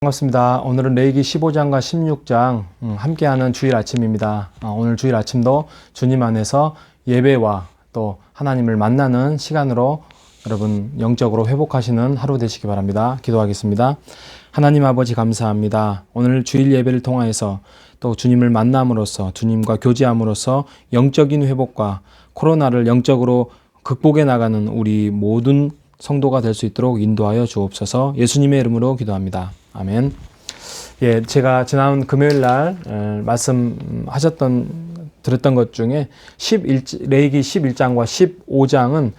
반갑습니다. 오늘은 레위기 15장과 16장 함께하는 주일 아침입니다. 오늘 주일 아침도 주님 안에서 예배와 또 하나님을 만나는 시간으로 여러분 영적으로 회복하시는 하루 되시기 바랍니다. 기도하겠습니다. 하나님 아버지 감사합니다. 오늘 주일 예배를 통하여서 또 주님을 만남으로써 주님과 교제함으로써 영적인 회복과 코로나를 영적으로 극복해 나가는 우리 모든 성도가 될 수 있도록 인도하여 주옵소서. 예수님의 이름으로 기도합니다. 아멘. 예, 제가 지난 금요일 날 들었던 것 중에 레위기 11장과 15장은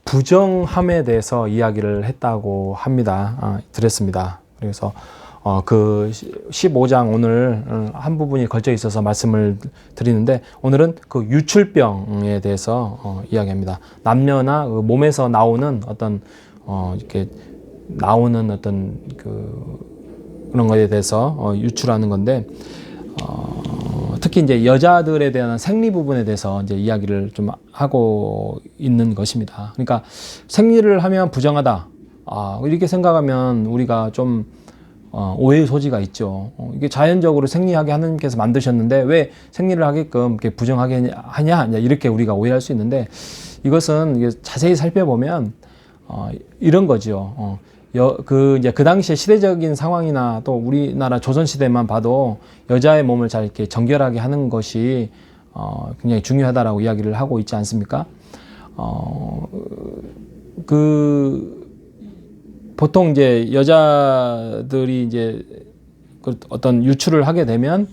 부정함에 대해서 이야기를 했다고 합니다. 들었습니다. 그래서 그 15장 오늘 한 부분이 걸쳐 있어서 말씀을 드리는데, 오늘은 그 유출병에 대해서 이야기합니다. 남녀나 그 몸에서 나오는 어떤 이렇게 나오는 어떤 그런 것에 대해서 유출하는 건데, 특히 이제 여자들에 대한 생리 부분에 대해서 이제 이야기를 좀 하고 있는 것입니다. 그러니까 생리를 하면 부정하다. 이렇게 생각하면 우리가 좀 오해의 소지가 있죠. 이게 자연적으로 생리하게 하나님께서 만드셨는데 왜 생리를 하게끔 이렇게 부정하게 하냐, 이렇게 우리가 오해할 수 있는데, 이것은 이게 자세히 살펴보면 이런 거죠. 그 당시의 시대적인 상황이나 또 우리나라 조선시대만 봐도 여자의 몸을 잘 이렇게 정결하게 하는 것이 굉장히 중요하다라고 이야기를 하고 있지 않습니까? 보통 이제 여자들이 이제 그 어떤 유출을 하게 되면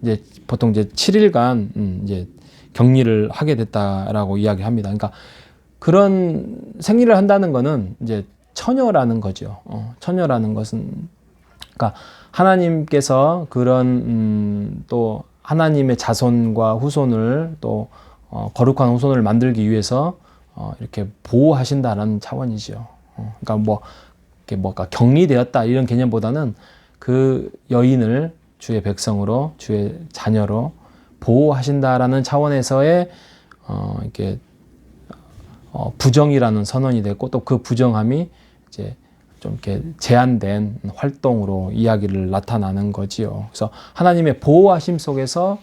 이제 보통 이제 7일간 이제 격리를 하게 됐다라고 이야기합니다. 그러니까 그런 생리를 한다는 거는 이제 처녀라는 거죠. 처녀라는 것은, 그러니까 하나님께서 그런 또 하나님의 자손과 후손을 또 거룩한 후손을 만들기 위해서 이렇게 보호하신다는 차원이죠. 그러니까 뭐가 격리되었다 이런 개념보다는 그 여인을 주의 백성으로, 주의 자녀로 보호하신다라는 차원에서의 이렇게 부정이라는 선언이 됐고, 또 그 부정함이 이제 좀 이렇게 제한된 활동으로 이야기를 나타나는 거지요. 그래서 하나님의 보호하심 속에서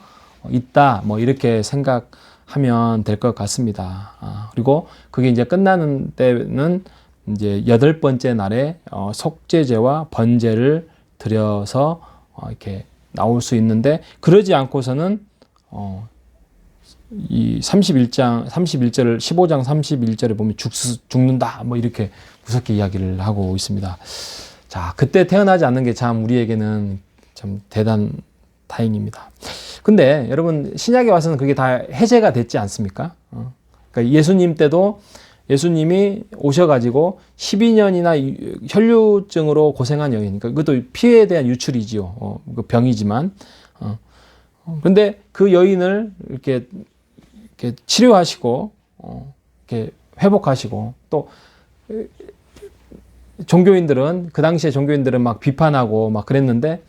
있다, 이렇게 생각하면 될 것 같습니다. 그리고 그게 이제 끝나는 때는 이제 8번째 날에 속죄제와 번제를 드려서 이렇게 나올 수 있는데, 그러지 않고서는 이 15장 31절에 보면 죽는다, 이렇게 무섭게 이야기를 하고 있습니다. 자, 그때 태어나지 않는 게 참 우리에게는 참 다행입니다. 근데 여러분, 신약에 와서는 그게 다 해제가 됐지 않습니까? 그러니까 예수님 때도 예수님이 오셔가지고 12년이나 혈류증으로 고생한 여인, 그러니까 그것도 피해에 대한 유출이지요. 그 병이지만. 그런데 그 여인을 이렇게 치료하시고, 이렇게 회복하시고, 또 그 당시에 종교인들은 막 비판하고 막 그랬는데,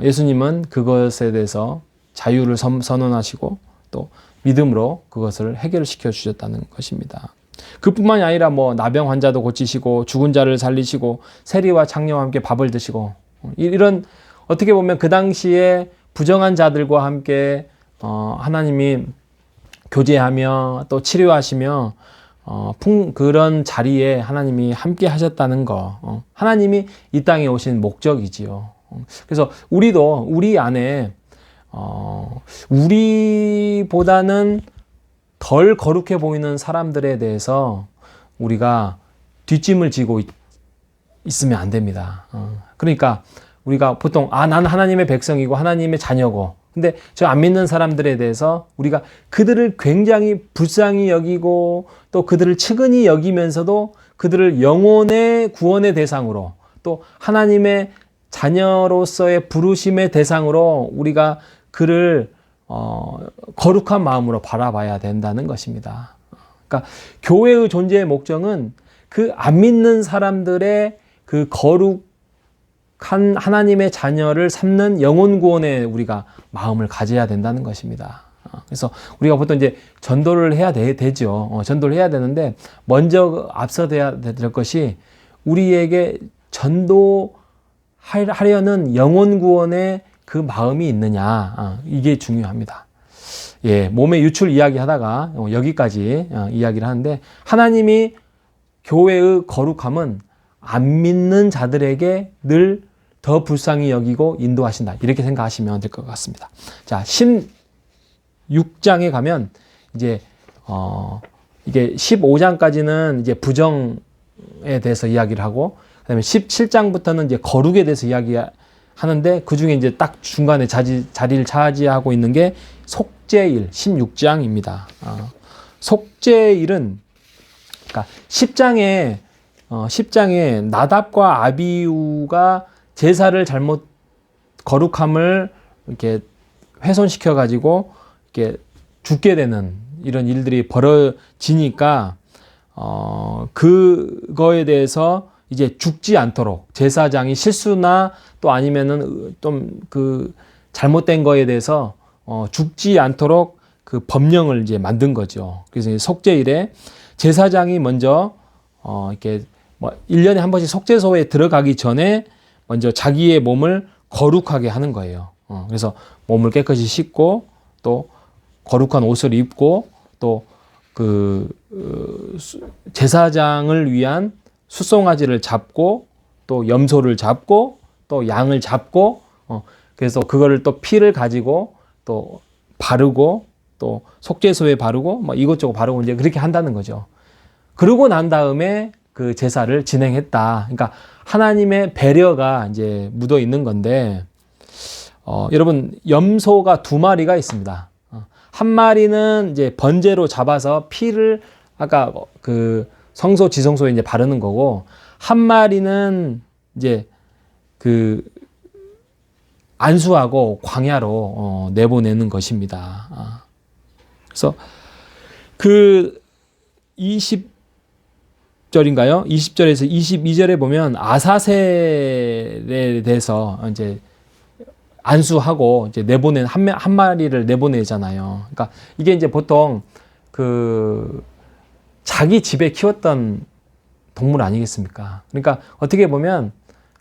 예수님은 그것에 대해서 자유를 선언하시고, 또 믿음으로 그것을 해결시켜 주셨다는 것입니다. 그뿐만이 아니라 나병 환자도 고치시고, 죽은 자를 살리시고, 세리와 창녀와 함께 밥을 드시고, 이런 어떻게 보면 그 당시에 부정한 자들과 함께 하나님이 교제하며 또 치료하시며 그런 자리에 하나님이 함께 하셨다는 거, 하나님이 이 땅에 오신 목적이지요. 그래서 우리도 우리 안에 우리보다는 덜 거룩해 보이는 사람들에 대해서 우리가 뒷짐을 지고 있으면 안 됩니다. 그러니까 우리가 보통 나는 하나님의 백성이고 하나님의 자녀고, 근데 저 안 믿는 사람들에 대해서 우리가 그들을 굉장히 불쌍히 여기고 또 그들을 측은히 여기면서도 그들을 영혼의 구원의 대상으로, 또 하나님의 자녀로서의 부르심의 대상으로 우리가 그를 거룩한 마음으로 바라봐야 된다는 것입니다. 그러니까 교회의 존재의 목적은 그 안 믿는 사람들의 그 거룩한 하나님의 자녀를 삼는 영혼 구원에 우리가 마음을 가져야 된다는 것입니다. 그래서 우리가 보통 이제 전도를 해야 되죠. 전도를 해야 되는데, 먼저 앞서야 될 것이 우리에게 전도 하려는 영혼 구원의 그 마음이 있느냐, 이게 중요합니다. 예, 몸의 유출 이야기 하다가 여기까지 이야기를 하는데, 하나님이 교회의 거룩함은 안 믿는 자들에게 늘 더 불쌍히 여기고 인도하신다, 이렇게 생각하시면 될 것 같습니다. 자, 16장에 가면 이제 이게 15장까지는 이제 부정에 대해서 이야기를 하고, 그다음에 17장부터는 이제 거룩에 대해서 이야기하는데, 그 중에 이제 딱 중간에 자리를 차지하고 있는 게 속죄일 16장입니다. 속죄일은, 그러니까 10장에 나답과 아비우가 제사를 잘못, 거룩함을 이렇게 훼손시켜 가지고 이렇게 죽게 되는 이런 일들이 벌어지니까, 그거에 대해서 이제 죽지 않도록 제사장이 실수나 또 아니면은 좀 그 잘못된 거에 대해서 죽지 않도록 그 법령을 이제 만든 거죠. 그래서 속죄일에 제사장이 먼저 이렇게 뭐 1년에 한 번씩 속죄소에 들어가기 전에 먼저 자기의 몸을 거룩하게 하는 거예요. 그래서 몸을 깨끗이 씻고, 또 거룩한 옷을 입고, 또 그 제사장을 위한 숫송아지를 잡고, 또 염소를 잡고, 또 양을 잡고, 그래서 그거를 또 피를 가지고 또 바르고, 또 속죄소에 바르고, 뭐 이것저것 바르고 이제 그렇게 한다는 거죠. 그러고 난 다음에 그 제사를 진행했다. 그러니까 하나님의 배려가 이제 묻어 있는 건데, 여러분, 염소가 2마리가 있습니다. 한 마리는 이제 번제로 잡아서 피를 아까 그 성소 지성소에 이제 바르는 거고, 한 마리는 이제 그 안수하고 광야로 내보내는 것입니다. 그래서 그 20절인가요? 20절에서 22절에 보면 아사셀에 대해서 이제 안수하고 이제 내보낸 한 마리를 내보내잖아요. 그러니까 이게 이제 보통 그 자기 집에 키웠던 동물 아니겠습니까? 그러니까 어떻게 보면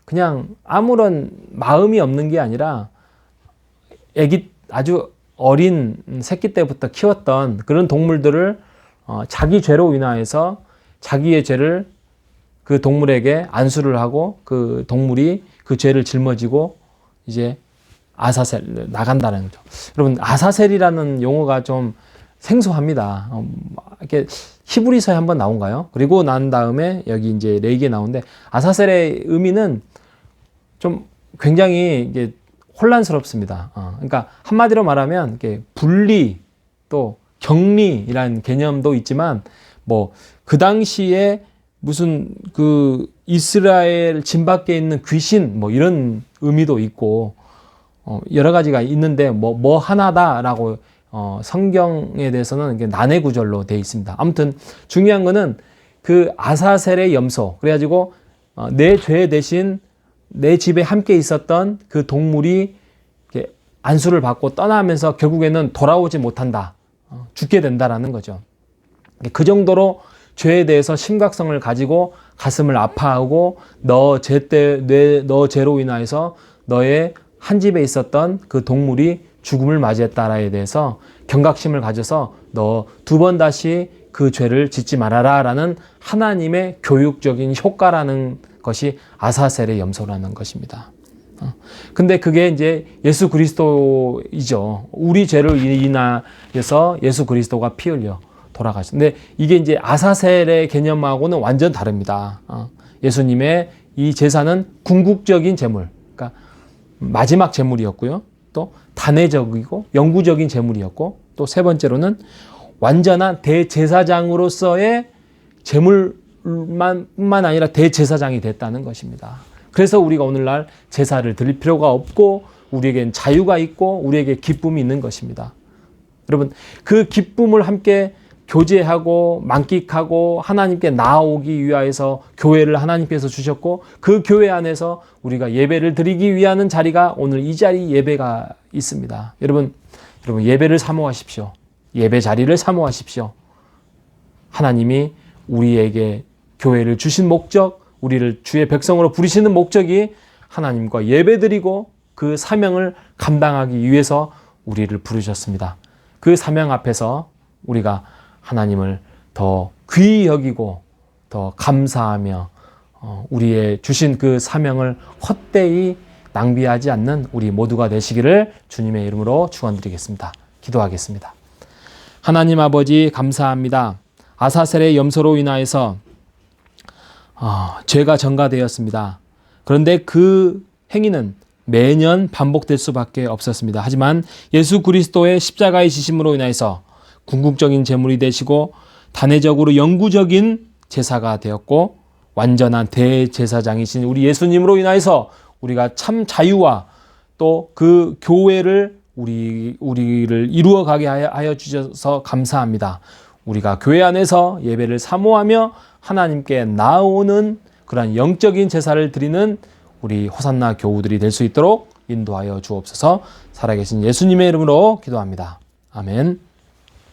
그냥 아무런 마음이 없는 게 아니라 아주 어린 새끼 때부터 키웠던 그런 동물들을 자기 죄로 인하여서 자기의 죄를 그 동물에게 안수를 하고, 그 동물이 그 죄를 짊어지고 이제 아사셀 나간다는 거죠. 여러분, 아사셀이라는 용어가 좀 생소합니다. 이렇게 히브리서에 한번 나온가요? 그리고 난 다음에 여기 이제 레위기에 나오는데, 아사셀의 의미는 좀 굉장히 이게 혼란스럽습니다. 그러니까 한마디로 말하면 이렇게 분리, 또 격리라는 개념도 있지만, 뭐 그 당시에 무슨 그 이스라엘 진 밖에 있는 귀신 뭐 이런 의미도 있고, 여러 가지가 있는데 뭐 하나다라고 성경에 대해서는 이게 난해 구절로 되어 있습니다. 아무튼 중요한 거는 그 아사셀의 염소, 그래가지고 내 죄 대신 내 집에 함께 있었던 그 동물이 이렇게 안수를 받고 떠나면서 결국에는 돌아오지 못한다, 죽게 된다라는 거죠. 그 정도로 죄에 대해서 심각성을 가지고 가슴을 아파하고, 너 죄로 인하여서 너의 한 집에 있었던 그 동물이 죽음을 맞이했다라에 대해서 경각심을 가져서 너 2번 다시 그 죄를 짓지 말아라 라는 하나님의 교육적인 효과라는 것이 아사셀의 염소라는 것입니다. 근데 그게 이제 예수 그리스도이죠. 우리 죄를 인하여서 예수 그리스도가 피 흘려 돌아가셨는데, 이게 이제 아사셀의 개념하고는 완전 다릅니다. 예수님의 이 제사는 궁극적인 제물, 그러니까 마지막 제물이었고요. 또 단회적이고 영구적인 제물이었고, 또 세 번째로는 완전한 대제사장으로서의 제물뿐만 아니라 대제사장이 됐다는 것입니다. 그래서 우리가 오늘날 제사를 드릴 필요가 없고, 우리에겐 자유가 있고, 우리에게 기쁨이 있는 것입니다. 여러분, 그 기쁨을 함께 교제하고 만끽하고 하나님께 나아오기 위하여서 교회를 하나님께서 주셨고, 그 교회 안에서 우리가 예배를 드리기 위한 자리가 오늘 이 자리 예배가 있습니다. 여러분 예배를 사모하십시오. 예배 자리를 사모하십시오. 하나님이 우리에게 교회를 주신 목적, 우리를 주의 백성으로 부르시는 목적이 하나님과 예배드리고 그 사명을 감당하기 위해서 우리를 부르셨습니다. 그 사명 앞에서 우리가 하나님을 더 귀히 여기고 더 감사하며 우리의 주신 그 사명을 헛되이 낭비하지 않는 우리 모두가 되시기를 주님의 이름으로 축원드리겠습니다. 기도하겠습니다. 하나님 아버지 감사합니다. 아사셀의 염소로 인하여서 죄가 전가되었습니다. 그런데 그 행위는 매년 반복될 수밖에 없었습니다. 하지만 예수 그리스도의 십자가의 지심으로 인해서 궁극적인 제물이 되시고 단회적으로 영구적인 제사가 되었고 완전한 대제사장이신 우리 예수님으로 인해서 우리가 참 자유와 또 그 교회를 우리를 이루어가게 하여 주셔서 감사합니다. 우리가 교회 안에서 예배를 사모하며 하나님께 나오는 그러한 영적인 제사를 드리는 우리 호산나 교우들이 될 수 있도록 인도하여 주옵소서. 살아계신 예수님의 이름으로 기도합니다. 아멘.